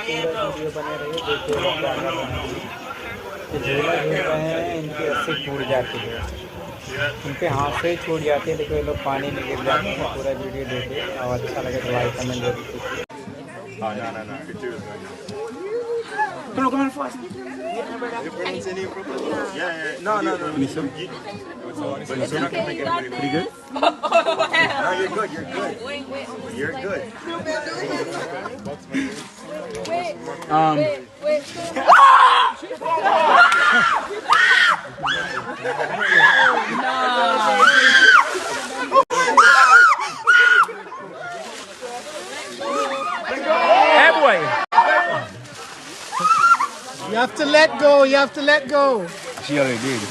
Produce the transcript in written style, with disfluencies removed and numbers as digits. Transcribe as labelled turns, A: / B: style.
A: पूरा वीडियो बने रहिए, देखिए लोग क्या कर रहे हैं। ये झूला झूल रहे हैं, इनकी रस्सी टूट जाती है, इनके हाथ से ही छूट जाती है, लेकिन ये लोग पानी में गिर जाते हैं। पूरा वीडियो देखिए और अच्छा लगे तो लाइक कमेंट जरूर कीजिए।
B: Come on, come on, fast. No. Pretty good?
C: No, you're good. You're good.
B: Hey, boy.
D: You have to let go. You have to let go.
B: She already did.